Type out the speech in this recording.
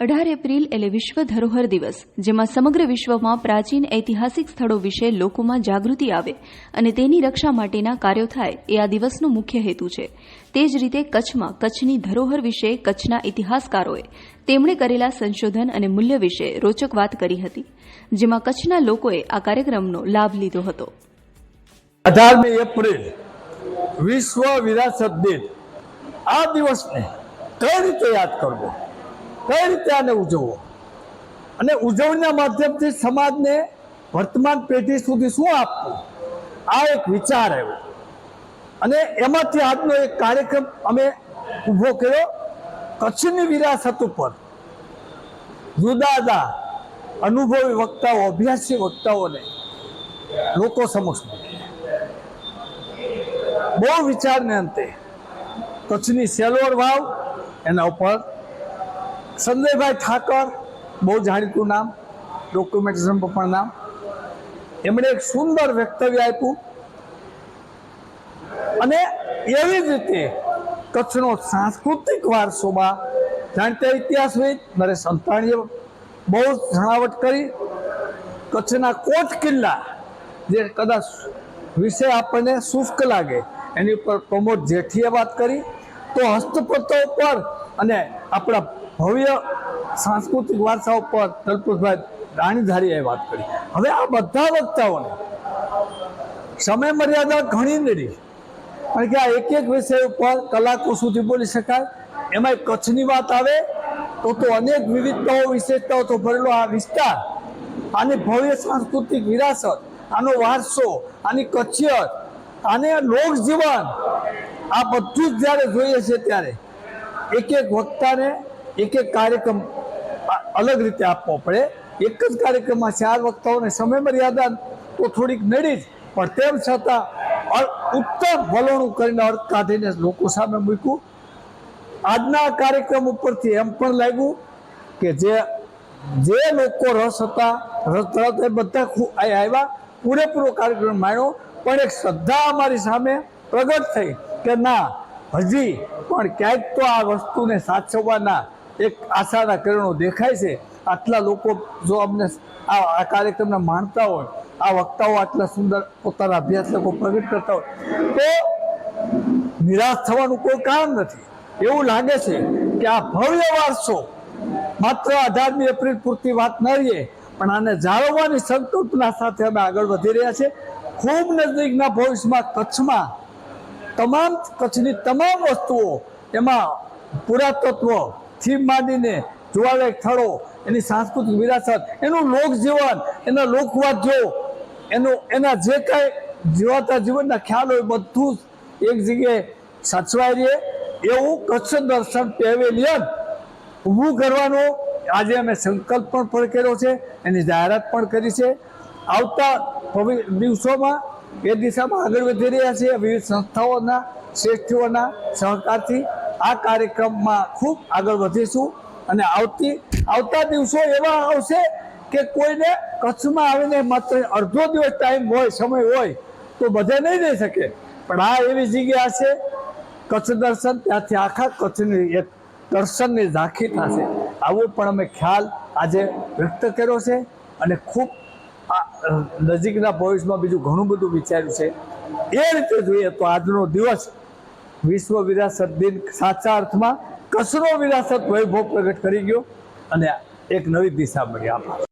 18 April એટલે વિશ્વ ધરોહર દિવસ, જેમાં સમગ્ર વિશ્વમાં પ્રાચીન ઐતિહાસિક સ્થળો વિશે લોકોમાં જાગૃતિ આવે અને તેની રક્ષા માટેના કાર્યો થાય એ આ દિવસનો મુખ્ય હેતુ છે. તે જ રીતે કચ્છમાં કચ્છની ધરોહર વિશે કચ્છના ઇતિહાસકારોએ તેમણે કરેલા સંશોધન અને મૂલ્ય વિશે રોચક વાત કરી હતી, જેમાં કચ્છના લોકોએ આ કાર્યક્રમનો લાભ લીધો હતો. 18 એપ્રિલ વિશ્વ વિરાસત દિન. આ દિવસને કઈ રીતે યાદ કરવો, કઈ રીતે આને ઉજવવો અને ઉજવણીના માધ્યમથી સમાજને વર્તમાન પેઢી સુધી શું આપવું, આ એક વિચાર આવ્યો અને એમાંથી આજનો એક કાર્યક્રમ અમે ઊભો કર્યો. કચ્છની વિરાસત ઉપર જુદા જુદા અનુભવી વક્તાઓ, અભ્યાસી વક્તાઓને લોકો સમક્ષ બહુ વિચારને અંતે કચ્છની સેલોર વાવ, એના ઉપર સંજયભાઈ ઠાકર, બહુ જાણીતું નામ, ડોક્યુમેન્ટેશન પણ નામ, એમણે એક સુંદર વક્તવ્ય આપ્યું અને એવી જ રીતે કચ્છનો સાંસ્કૃતિક વારસોમાં જાણતા ઇતિહાસવિદ નરેશ અંતાણીએ બહુ જણાવટ કરી. કચ્છના કોટ કિલ્લા, જે કદાચ વિષય આપણને શુષ્ક લાગે, એની ઉપર પ્રમોદ જેઠીએ વાત કરી. તો હસ્તપ્રતો પર અને આપણા ભવ્ય સાંસ્કૃતિક વારસા ઉપર તલપતભાઈ રાણીધારીએ વાત કરી. હવે આ બધા વક્તાઓને સમય મર્યાદા ઘણી નડી, કારણ કે આ એક એક વિષય ઉપર કલાકો સુધી બોલી શકાય. એમાં કચ્છની વાત આવે તો અનેક વિવિધતાઓ, વિશેષતાઓ તો ભરેલો આ વિસ્તાર, આની ભવ્ય સાંસ્કૃતિક વિરાસત, આનો વારસો, આની કચ્છિયત, આને લોકજીવન, આ બધું જ જ્યારે જોઈએ છે ત્યારે એક એક વક્તાને એક એક કાર્યક્રમ અલગ રીતે આપવો પડે. એક જ કાર્યક્રમમાં 4 વક્તાઓને સમય મર્યાદા તો થોડીક નડી જ, પણ તેમ છતાં ઉત્તમ વલણું કરીને અર્થ કાઢીને લોકો સામે મૂક્યું. આજના કાર્યક્રમ ઉપરથી એમ પણ લાગ્યું કે જે લોકો રસ હતા, રસ ધરાવતા એ બધા આવ્યા, પૂરેપૂરો કાર્યક્રમ માણ્યો, પણ એક શ્રદ્ધા અમારી સામે પ્રગટ થઈ કે ના, હજી પણ ક્યાંક તો આ વસ્તુને સાચવવાના એક આશાના કિરણો દેખાય છે. આટલા લોકો જો અમને આ કાર્યક્રમને માણતા હોય, આ વક્તાઓ આટલા સુંદર પોતાના અભ્યાસ લોકો પ્રગટ કરતા હોય, તો નિરાશ થવાનું કોઈ કારણ નથી. એવું લાગે છે કે આ ભવ્ય વારસો માત્ર 18 એપ્રિલ પૂરતી વાત ન રહીએ, પણ આને જાળવવાની સંકલ્પના સાથે અમે આગળ વધી રહ્યા છીએ. ખૂબ નજીકના ભવિષ્યમાં કચ્છમાં કચ્છની તમામ વસ્તુઓ, એમાં પુરાતત્વથી માંડીને જોવાલાયક સ્થળો, એની સાંસ્કૃતિક વિરાસત, એનું લોકજીવન, એના લોકવાદ્યો, એના જે કાંઈ જીવાતા જીવનના ખ્યાલ હોય, બધું જ એક જગ્યાએ સાચવાઈ રહે એવું કચ્છ દર્શન પેવેલિયન ઊભું કરવાનો આજે અમે સંકલ્પ પણ કર્યો છે, એની જાહેરાત પણ કરી છે. આવતા દિવસોમાં એ દિશામાં આગળ વધી રહ્યા છીએ. વિવિધ સંસ્થાઓના શ્રેષ્ઠીઓના સહકારથી આ કાર્યક્રમમાં ખૂબ આગળ વધીશું અને આવતા દિવસો એવા આવશે કે કોઈને કચ્છમાં આવીને માત્ર અડધો દિવસ ટાઈમ હોય, સમય હોય તો બધે નહીં જઈ શકે, પણ આ એવી જગ્યા છે કચ્છ દર્શન, ત્યાંથી આખા કચ્છની એક દર્શનની ઝાંખી થશે. આવો પણ અમે ખ્યાલ આજે વ્યક્ત કર્યો છે અને ખૂબ નજીકના ભવિષ્યમાં બીજું ઘણું બધું વિચાર્યું છે. એ રીતે જોઈએ તો આજનો દિવસ વિશ્વ વિરાસત દિન સાચા અર્થમાં કચ્છનો વિરાસત વૈભવ પ્રગટ કરી ગયો અને એક નવી દિશા મળી. આભાર.